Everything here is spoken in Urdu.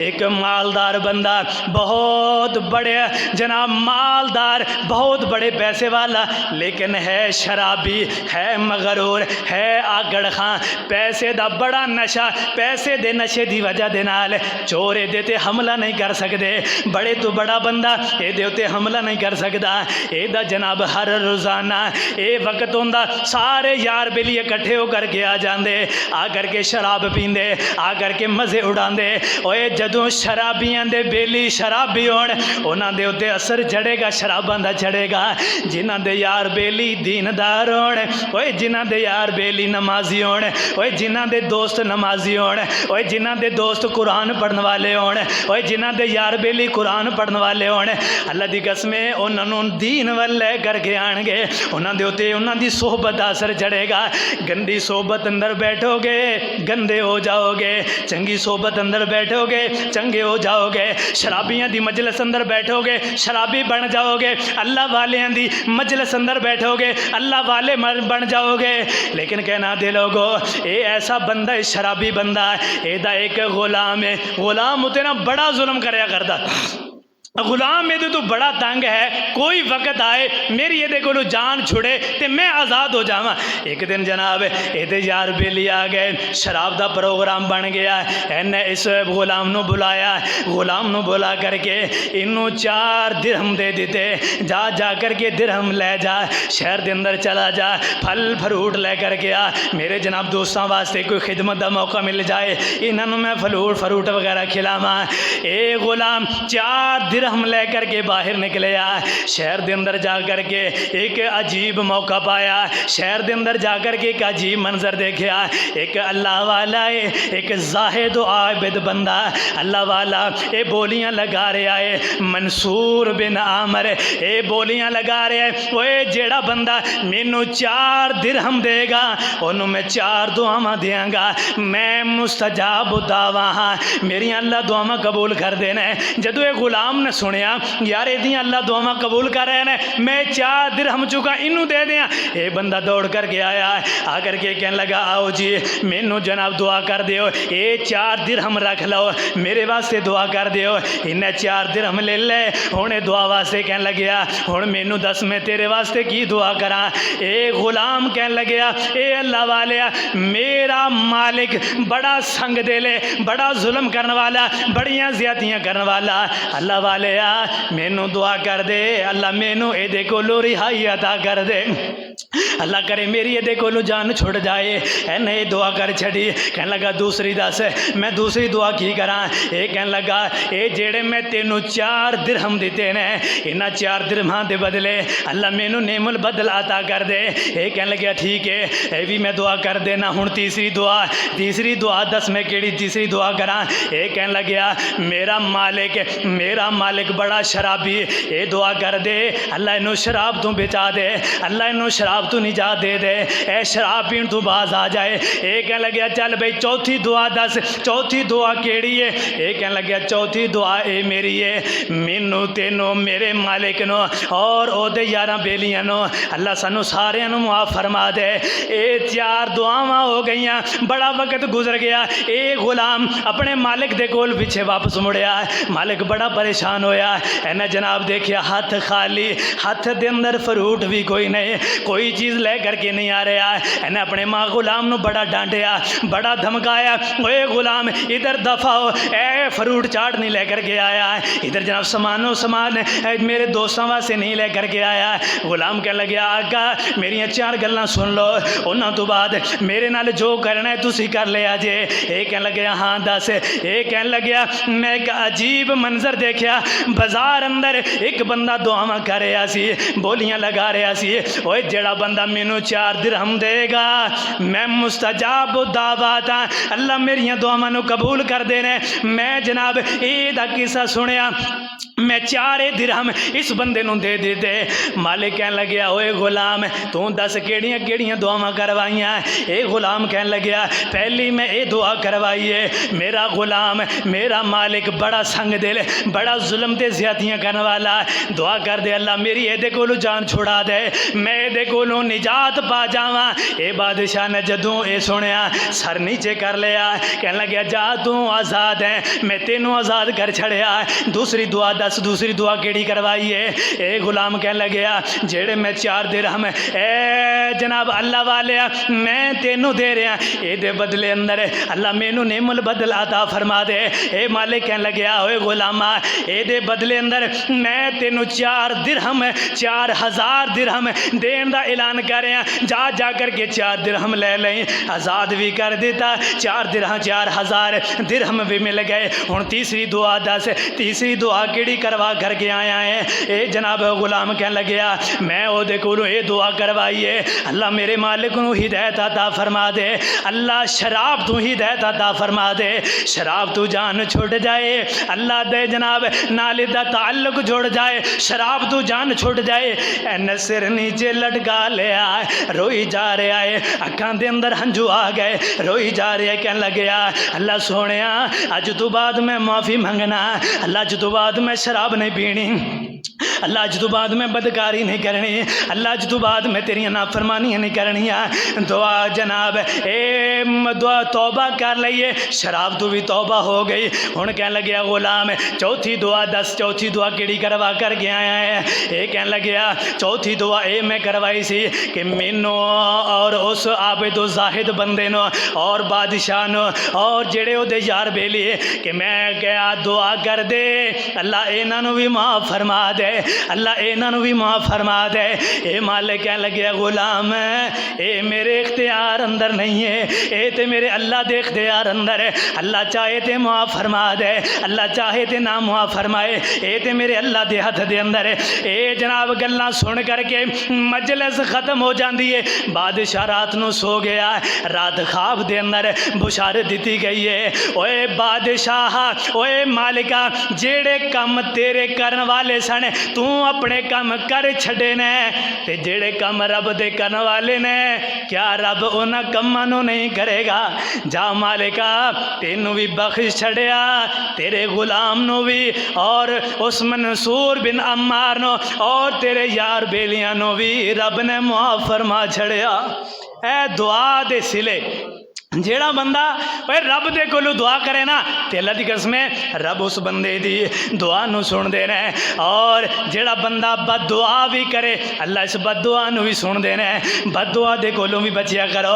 ایک مالدار بندہ، بہت بڑے جناب مالدار، بہت بڑے پیسے والا، لیکن ہے شرابی، ہے مغرور، ہے آگڑ خاں، پیسے دا بڑا نشہ، پیسے دے نشے دی وجہ دے نال چور اے دے تے حملہ نہیں کر سکتے، بڑے تو بڑا بندہ اے دے تے حملہ نہیں کر سکتا، اے دا جناب ہر روزانہ اے وقت ہوندا سارے یار بیلی اکٹھے ہو کر کے آ جاندے، آ کر کے شراب پیندے، آ کر کے مزے اڑاندے، اوے جدوں شرابیاں دے بیلی شرابی ہون انہاں دے اوتے اثر چڑھے گا، شراباں دا چڑھے گا، جنہاں دے یار بیلی دیندار ہون، اوے جنہاں دے یار بیلی نمازی ہون، اوے جنہاں دے دوست نمازی ہون، اوے جنہاں دے دوست قرآن پڑھن والے ہون، اوے جنہاں دے یار بیلی قرآن پڑھن والے ہون، اللہ دی قسم انہاں نوں دین ول لے کر کے آن گے، انہاں دے اوتے انہاں دی صحبت دا اثر چڑھے گا، گندی صحبت اندر بیٹھو گے گندے ہو جاؤ گے، چنگی صحبت اندر بیٹھو گے چنگے ہو جاؤ گے، شرابیاں دی مجلس اندر بیٹھو گے شرابی بن جاؤ گے، اللہ والیاں دی مجلس اندر بیٹھو گے اللہ والے بن جاؤ گے۔ لیکن کہنا دے لوگو اے ایسا بندہ ہے، شرابی بندہ ہے، اے دا ایک غلام ہے، غلام ہوتے نا بڑا ظلم کریا کردا، غلام میرے تو بڑا تنگ ہے، کوئی وقت آئے میری یہ کو جان چھڑے تے میں آزاد ہو جاواں۔ ایک دن جناب یہ یار بیلی آ گئے، شراب دا پروگرام بن گیا، انہیں اس غلام نو بلایا، غلام نو بلا کر کے انہوں 4 درہم دے دیتے، جا جا کر کے درہم لے جا، شہر دے اندر چلا جا، پھل فروٹ لے کر کے آ، میرے جناب دوستاں واسطے کوئی خدمت دا موقع مل جائے انہوں میں فروٹ وغیرہ کھلاواں۔ اے غلام 4 درہم لے کر کے باہر نکلیا، شہر دے اندر جا کر کے ایک عجیب موقع پایا، شہر دے اندر جا کر کے ایک عجیب منظر دیکھیا، ایک اللہ والا ہے، ایک زاہد و عابد بندہ اللہ والا، اے بولیاں لگا رہا ہے، منصور بن عامر اے بولیاں لگا رہا ہے، وہ جیڑا بندہ مینوں 4 درہم دے گا انہوں میں 4 دعاواں دیاں گا، میں مستجاب دعواں ہاں، میری اللہ دعاواں قبول کر دینا ہے۔ جدو اے غلام نے سنیا یار یہ اللہ دعاواں قبول کر رہے ہیں، میں 4 درہم چکا انہوں دے دیا، اے بندہ دوڑ کر کے آیا، آ کر کے کہنے لگا آؤ جی مینوں جناب دعا کر دیو، اے 4 درہم رکھ لو میرے واسطے دعا کر دیو، انہیں 4 درہم لے لے، انہیں دعا واسطے کہنے لگیا ہن مینوں دس میں تیرے واسطے کی دعا کراں؟ اے غلام کہنے لگیا اے اللہ والیا میرا مالک بڑا سنگ دلے، بڑا ظلم کرنے والا، بڑیاں زیادتیاں کرنے والا، اللہ والیا مینوں دعا کر دے، اللہ مینوں اے دے کولو رہائی عطا کر دے، اللہ کرے میری یہ کولو جان چھوڑ جائے، اے دعا کر چھڑی، کہنے لگا دوسری دس، میں دوسری دعا کی کراں؟ اے کہنے لگا اے جیڑے میں تینوں 4 درہم دیتے نے انہاں 4 درہماں دے بدلے اللہ مینوں نعم البدل عطا کر دے، اے کہنے لگا ٹھیک ہے اے بھی میں دعا کر دینا، ہن تیسری دعا دس میں کیڑی تیسری دعا کراں؟ اے کہنے لگا میرا مالک بڑا شرابی، اے دعا کر دے اللہ انہوں شراب تو بچا دے، اللہ انہوں شراب تو نجات دے دے، اے شراب پین تو باز آ جائے۔ اے کہنے لگیا چل بھئی چوتھی دعا دس، چوتھی دعا کیڑی ہے؟ اے کہنے لگیا چوتھی دعا اے میری ہے مینوں تینوں میرے مالک نو اور او دے یاراں بیلیاں نو اللہ سانو سارے نو معاف فرما دے۔ اے 4 دعاواں ہو گئیاں، بڑا وقت گزر گیا، اے غلام اپنے مالک دے کول پیچھے واپس مڑیا، مالک بڑا پریشان ہویا، انہیں جناب دیکھیا ہاتھ خالی، ہاتھ دے اندر فروٹ بھی کوئی نہیں، کوئی چیز لے کر کے نہیں آ رہا، انہیں اپنے ماں غلام نو بڑا ڈانٹیا، بڑا دھمکایا، اے غلام ادھر دفع ہو، اے فروٹ چاٹ نہیں لے کر کے آیا، ادھر جناب سامان میرے دوستوں واسطے نہیں لے کر کے آیا۔ غلام کہنے لگیا آقا میری 4 گلاں سن لو، انہاں تو بعد میرے نال جو کرنا ہے تسی کر لیا جے۔ اے کہنے لگیا ہاں دس، اے کہنے لگیا میں ایک عجیب منظر دیکھیا، بازار اندر ایک بندہ دعاواں کر رہا سی، بولیاں لگا رہا سی، اوے جڑا بندہ مینوں 4 درہم دے گا میں مستجاب دعوات ہاں، اللہ میری دعاواں نو قبول کر دینے۔ میں جناب اے دا قصہ سنیا، میں 4 درہم اس بندے نوں دے دیتے۔ مالک کہن لگیا اوے غلام تو دس کیڑیاں کیڑیاں دعاواں کروائیاں؟ اے غلام کہن لگیا پہلی میں اے دعا کروائی ہے میرا غلام میرا مالک بڑا سنگ دل بڑا ظلم تے زیادتیاں کرنے والا، دعا کر دے اللہ میری اے دے کولوں جان چھڑا دے میں اے دے کولوں نجات پا جاواں۔ اے بادشاہ نے جدوں اے سنیا سر نیچے کر لیا، کہن لگیا جا تو آزاد ہے میں تینوں آزاد کر چھڑیا۔ دوسری دعا دس دوسری دعا کیڑی کروائی ہے؟ اے غلام کہن لگیا جیڑے میں 4 درہم اے جناب اللہ والے میں تینوں دے رہا اے دے بدلے اندر اللہ مینوں نعم البدل عطا فرما دے۔ اے مالک کہن لگیا اوے غلامہ اے دے بدلے اندر میں تینوں 4 درہم 4000 درہم دین دا اعلان کر رہا، جا جا کر کے 4 درہم لے لیں، آزاد بھی کر دیتا، 4 درہم 4000 درہم بھی مل گئے۔ ہن تیسری دعا دس تیسری دعا کیڑی کروا کر کے آیا ہے؟ اے جناب غلام کہن لگیا میں او دے کولوں اے دعا کروائی ہے اللہ میرے مالک نو ہدایت عطا فرما دے، اللہ شراب تو ہدایت عطا فرما دے، شراب تو جان چھوٹ جائے، اللہ دے جناب نال دا تعلق جڑ جائے، شراب تو جان چھوٹ جائے۔ این سر نیچے لٹکا لیا روئی جا رہا ہے، اکھاں دے اندر ہنجو آ گئے روئی جا رہا ہے، کہن لگیا اللہ سونیا اج تو بعد میں معافی منگنا، اللہ اج تو بعد میں شراب نہیں پینی، اللہ اج تو بعد میں بدکاری نہیں کرنی، اللہ اج تو بعد میں تیری نافرمانیاں نہیں کرنیاں۔ دعا جناب اے دعا توبہ کر لئیے، شراب تو بھی توبہ ہو گئی۔ ہن کہن لگیا غلام چوتھی دعا دس چوتھی دعا کیڑی کروا کر کے آیا ہے؟ اے کہن لگیا چوتھی دعا اے میں کروائی سی کہ مینوں اور اس عابد و زاہد بندے نو اور بادشاہ نو اور جڑے او دے یار بیلی کہ میں کیا دعا کر دے اللہ انہاں نو بھی معاف فرما دے، اللہ انہاں نو بھی معاف فرما دے۔ اے مالک کہن لگیا غلام اے میرے اختیار اندر نہیں ہے، اے تے میرے اللہ دے اختیار اندر ہے، اللہ چاہے تے معاف فرما دے اللہ چاہے تے نہ معاف فرمائے، اے تے میرے اللہ دے ہاتھ دے اندر ہے۔ اے جناب گلاں سن کر کے مجلس ختم ہو جاندی ہے، بادشاہ رات نو سو گیا، رات خواب دے اندر بشارت دیتی گئی ہے اوے بادشاہ اوے مالکا جیڑے کم تیرے کرن والے سن تو اپنے کم کر چھڑے نے تے جیڑے کم رب دے کرن والے نے کیا رب انہاں کماں نو نہیں کرے گا؟ جا مالکا تینوں بھی بخش چھڑیا تیرے غلام نو بھی اور اس منصور بن عمار نو اور تیرے یار بیلیاں نو بھی رب نے معاف فرما چھڑیا۔ اے دعا دے سلے جیڑا بندہ رب دے کولو دعا کرے نا تے اللہ دی قسم ہے رب اس بندے دی دعا نو سن دے رہے، اور جیڑا بندہ بد دعا بھی کرے اللہ اس بد دعا نو بھی سن دے رہے۔ بد دعا دے کولو بھی بچیا کرو۔